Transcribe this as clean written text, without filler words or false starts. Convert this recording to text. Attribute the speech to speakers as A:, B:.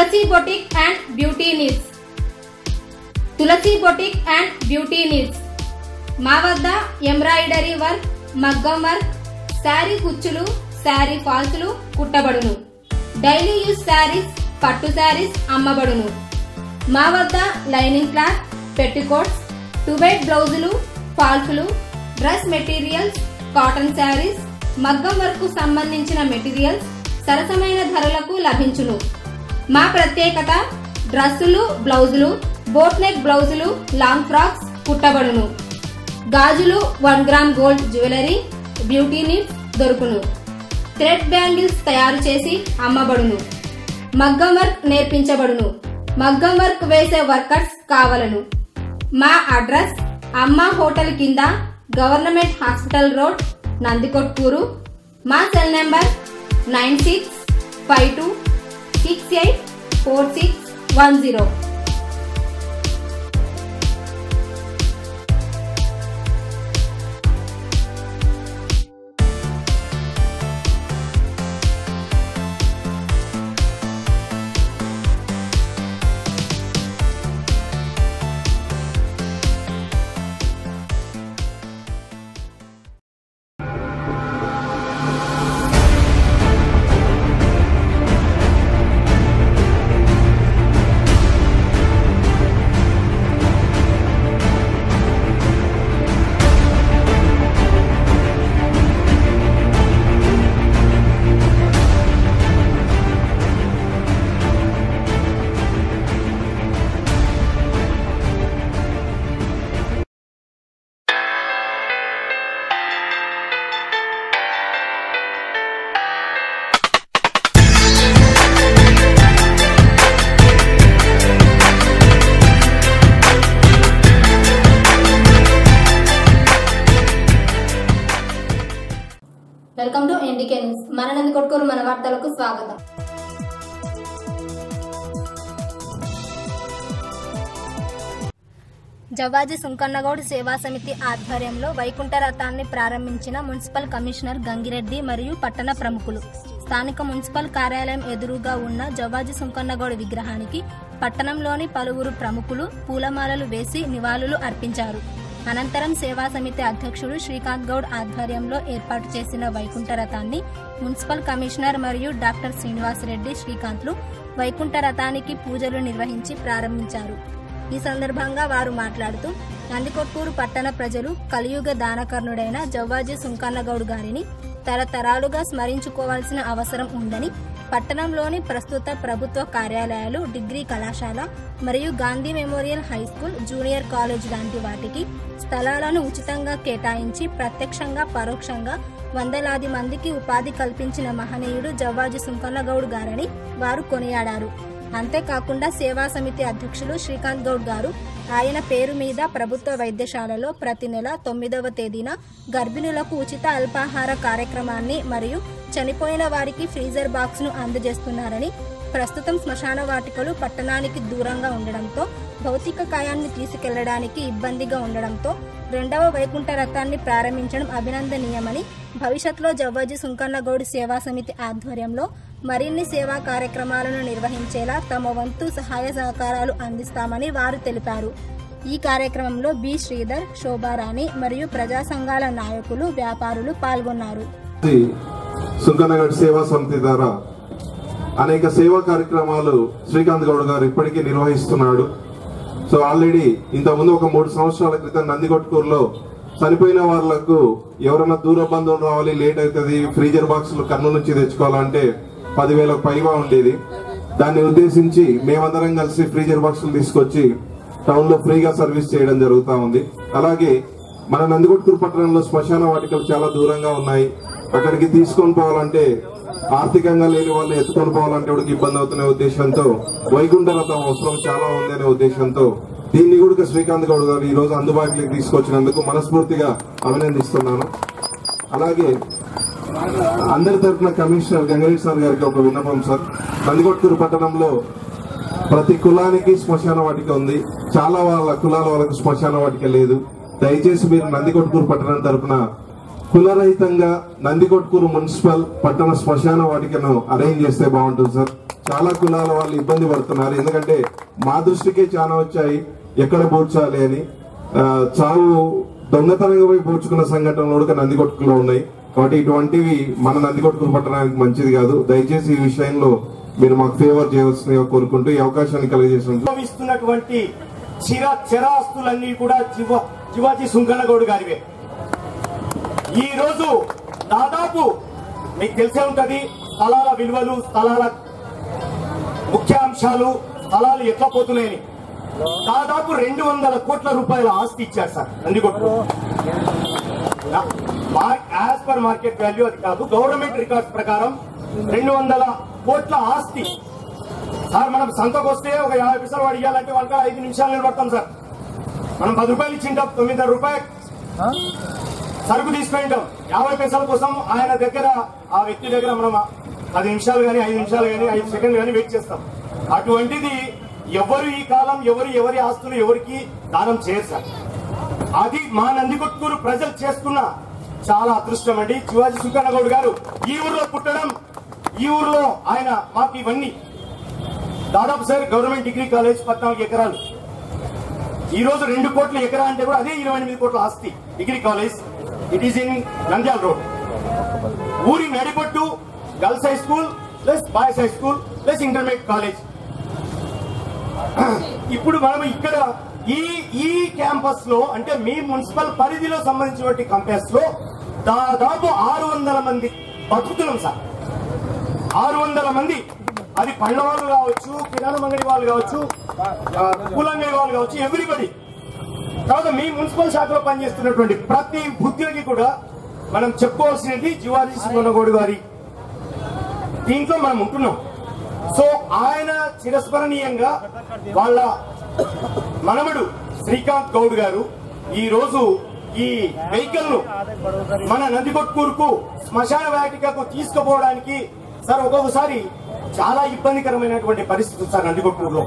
A: Tulasi boutique and beauty needs. Tulasi boutique and beauty needs మా వద్ద embroidery work, మగ్గం work, sari కుచ్చులు, శారీ ఫాల్స్లు కుట్టబడును. డైలీ యూజ్ శారీస్, పట్టు శారీస్ అమ్మబడును. మా వద్ద లైనింగ్ క్లాత్, పెట్టికోట్స్, 2x బ్లౌజులు, ఫాల్స్లు, డ్రెస్ మెటీరియల్స్, కాటన్ శారీస్, మగ్గం వర్క్ కు సంబంధించిన మెటీరియల్స్ సరసమైన ధరలకు లభించును. మా ప్రత్యేకత డ్రెస్సులు, బ్లౌజులు, బోట్ నెక్ బ్లౌజులు, లాంగ్ ఫ్రాక్స్ కుట్టబడును. గాజులు, 1 gram gold jewellery, beauty needs దొరుకును. థ్రెడ్ బ్యాంగిల్స్ తయారు చేసి అమ్మబడును. మగ్గం వర్క్ నేర్పించబడును. మగ్గం వర్క్ వేసే వర్కర్స్ కావలను. మా అడ్రస్ అమ్మ హోటల్ కింద, గవర్నమెంట్ హాస్పిటల్ రోడ్, నందికొట్కూరు. మా cell number 9652684610. Welcome to NDK news. మన నందికొట్కూరు మన వార్తలకు స్వాగతం. జవ్వాజీ సుంకన్నగౌడ్ సేవా సమితి ఆధ్వర్యంలో వైకుంఠ రథాన్ని ప్రారంభించిన మున్సిపల్ కమిషనర్ గంగిరెడ్డి మరియు పట్టణ ప్రముఖులు. స్థానిక మున్సిపల్ కార్యాలయం ఎదురుగా ఉన్న జవ్వాజీ సుంకన్నగౌడ్ విగ్రహానికి పట్టణంలోని పలువురు ప్రముఖులు పూలమాలలు వేసి నివాళులు అర్పించారు. అనంతరం సేవా సమితి అధ్యక్షుడు శ్రీకాంత్ గౌడ్ ఆధ్వర్యంలో ఏర్పాటు చేసిన వైకుంఠ రథాన్ని మున్సిపల్ కమిషనర్ మరియు డాక్టర్ శ్రీనివాసరెడ్డి శ్రీకాంత్లు వైకుంఠ రథానికి పూజలు నిర్వహించి ప్రారంభించారు. ఈ సందర్భంగా వారు మాట్లాడుతూ నందికొట్కూరు పట్టణ ప్రజలు కలియుగ దానకర్ణుడైన జవ్వాజీ సుంకన్నగౌడ్ గారిని తరతరాలుగా స్మరించుకోవాల్సిన అవసరం ఉందని, పట్టణంలోని ప్రస్తుత ప్రభుత్వ కార్యాలయాలు, డిగ్రీ కళాశాల మరియు Gandhi memorial high school, junior college లాంటి వాటికి స్థలాలను ఉచితంగా కేటాయించి ప్రత్యక్షంగా పరోక్షంగా వందలాది మందికి ఉపాధి కల్పించిన మహనీయుడు జవ్వాజీ సుంకన్నగౌడ్ గారని వారు కొనియాడారు. అంతేకాకుండా సేవా సమితి అధ్యక్షులు శ్రీకాంత్ గౌడ్ గారు ఆయన పేరు మీద ప్రభుత్వ వైద్యశాలలో ప్రతి నెల 9వ తేదీన గర్భిణులకు ఉచిత అల్పాహార కార్యక్రమాన్ని మరియు చనిపోయిన వారికి ఫ్రీజర్ బాక్స్ ను అందజేస్తున్నారని, ప్రస్తుతం శ్మశాన వాటికలు పట్టణానికి దూరంగా ఉండడంతో భౌతిక కాయాన్ని తీసుకెళ్లడానికి ఇబ్బందిగా ఉండడంతో 2వ వైకుంఠ రథాన్ని ప్రారంభించడం అభినందనీయమని, భవిష్యత్తులో జవ్వాజీ సుంకన్నగౌడ్ సేవా సమితి ఆధ్వర్యంలో మరిన్ని సేవా కార్యక్రమాలను నిర్వహించేలా తమ వంతు సహాయ సహకారాలు అందిస్తామని వారు తెలిపారు. ఈ కార్యక్రమంలో బి శ్రీధర్, శోభారాణి మరియు ప్రజా సంఘాల నాయకులు, వ్యాపారులు పాల్గొన్నారు.
B: సుంకన్నగౌడ్ సేవా సమితి ద్వారా అనేక సేవా కార్యక్రమాలు శ్రీకాంత్ గౌడ్ గారు ఇప్పటికీ నిర్వహిస్తున్నాడు. సో ఆల్రెడీ ఇంతకుముందు ఒక 3 సంవత్సరాల క్రితం నందికొట్కూరులో చనిపోయిన వాళ్లకు ఎవరైనా దూర బంధువులు రావాలి, లేట్ అవుతుంది, ఫ్రీజర్ బాక్సులు కర్నూలు నుంచి తెచ్చుకోవాలంటే 10,000కు పైగా ఉండేది. దాన్ని ఉద్దేశించి మేమందరం కలిసి ఫ్రీజర్ బాక్సులు తీసుకొచ్చి టౌన్ లో ఫ్రీగా సర్వీస్ చేయడం జరుగుతా ఉంది. అలాగే మన నందికొట్కూరు పట్టణంలో శ్మశాన వాటికలు చాలా దూరంగా ఉన్నాయి. అక్కడికి తీసుకొని పోవాలంటే ఆర్థికంగా లేని వాళ్ళు ఎత్తుకొని పోవాలంటే వాడికి ఇబ్బంది అవుతున్న ఉద్దేశంతో వైకుంఠ రథం అవసరం చాలా ఉంది అనే ఉద్దేశంతో దీన్ని కూడా శ్రీకాంత్ గౌడ్ గారు ఈ రోజు అందుబాటులోకి తీసుకొచ్చినందుకు మనస్ఫూర్తిగా అభినందిస్తున్నాను. అలాగే అందరి తరఫున కమిషనర్ గంగిరెడ్డి సార్ గారికి ఒక విన్నపం సార్. నందికొట్కూరు పట్టణంలో ప్రతి కులానికి శ్మశాన వాటిక ఉంది, చాలా కులాల వాళ్ళకు శ్మశాన వాటిక లేదు. దయచేసి మీరు నందికొట్కూరు పట్టణం తరఫున కులరహితంగా నందికొట్కూరు మున్సిపల్ పట్టణ శ్మశాన వాటికను అరేంజ్ చేస్తే బాగుంటుంది సార్. చాలా కులాల వాళ్ళు ఇబ్బంది పడుతున్నారు. ఎందుకంటే మా దృష్టికే చాలా వచ్చాయి ఎక్కడ పూడ్చాలి అని. చావు దొంగతనంగా పోయి పూడ్చుకున్న సంఘటనలు కూడా నందికొట్కులో ఉన్నాయి. కాబట్టి ఇటువంటివి మన నందికొట్కులు పట్టడానికి మంచిది కాదు. దయచేసి ఈ విషయంలో మీరు మాకు ఫేవర్ చేయవలసిందిగా కోరుకుంటూ ఈ అవకాశాన్ని
C: కలిగజేస్తున్నటువంటి చిరాస్తులన్నీ కూడా శివాజీ సుంకన్నగౌడ్ గారివే. ఈ రోజు దాదాపు మీకు తెలిసే ఉంటది స్థలాల విలువలు, స్థలాల ముఖ్యాంశాలు, స్థలాలు ఎట్లా పోతున్నాయని. దాదాపు 200 కోట్ల రూపాయల ఆస్తి ఇచ్చారు సార్ నందికొట్టు. యాజ్ పర్ మార్కెట్ వాల్యూ అది కాదు, గవర్నమెంట్ రికార్డ్స్ ప్రకారం 200 కోట్ల ఆస్తి. సార్ మనం సంతకు వస్తే ఒక 50 పైసలు వాడు ఇవ్వాలంటే వాళ్ళకి 5 నిమిషాలు నిలబడతాం సార్. మనం 10 రూపాయలు ఇచ్చింటాం, 9 రూపాయలు సరుకు తీసుకుంటాం. 50 పైసల కోసం ఆయన దగ్గర, ఆ వ్యక్తి దగ్గర మనం 10 నిమిషాలు కానీ 5 నిమిషాలు కానీ 5 సెకండ్లు కానీ వెయిట్ చేస్తాం. అటువంటిది ఎవరు ఈ కాలం ఎవరి ఆస్తులు ఎవరికి దానం చేయరు సార్. అది మా నందికొట్కూరు ప్రజలు చేస్తున్న చాలా అదృష్టం అండి. శివాజీ సుంకన్నగౌడ్ గారు ఈ ఊర్లో పుట్టడం, ఈ ఊర్లో ఆయన మాకు ఇవన్నీ దాదాపు సార్ గవర్నమెంట్ డిగ్రీ కాలేజ్ 14 ఎకరాలు. ఈ రోజు 2 కోట్ల ఎకరా అంటే కూడా అదే 28 కోట్ల ఆస్తి. Degree college it is in Nandyal road. ఊరి నడిపట్టు girls high school plus boys high school plus intermediate college. ఇప్పుడు మనం ఇక్కడ ఈ క్యాంపస్ లో అంటే మీ మున్సిపల్ పరిధిలో సంబంధించినటువంటి క్యాంపస్ లో దాదాపు 600 మంది బతుకుతున్నాం సార్. 600 మంది. అది పండ్ల వాళ్ళు కావచ్చు, కిరాణం అంగడి వాళ్ళు కావచ్చు, పూలంగడి వాళ్ళు కావచ్చు, ఎవ్రీబడి. తర్వాత మీ మున్సిపల్ శాఖలో పనిచేస్తున్నటువంటి ప్రతి ఉద్యోగి కూడా మనం చెప్పుకోవాల్సినది శివాజీ సుంకన్నగౌడ్ గారి దీంట్లో మనం ఉంటున్నాం. సో ఆయన చిరస్మరణీయంగా వాళ్ళ మనవడు శ్రీకాంత్ గౌడ్ గారు ఈ రోజు ఈ వెహికల్ ను మన నందికొట్కూరుకు శ్మశాన వాటికకు తీసుకుపోవడానికి సార్ ఒక్కొక్కసారి చాలా ఇబ్బందికరమైనటువంటి పరిస్థితి సార్ నందికొట్కూరులో.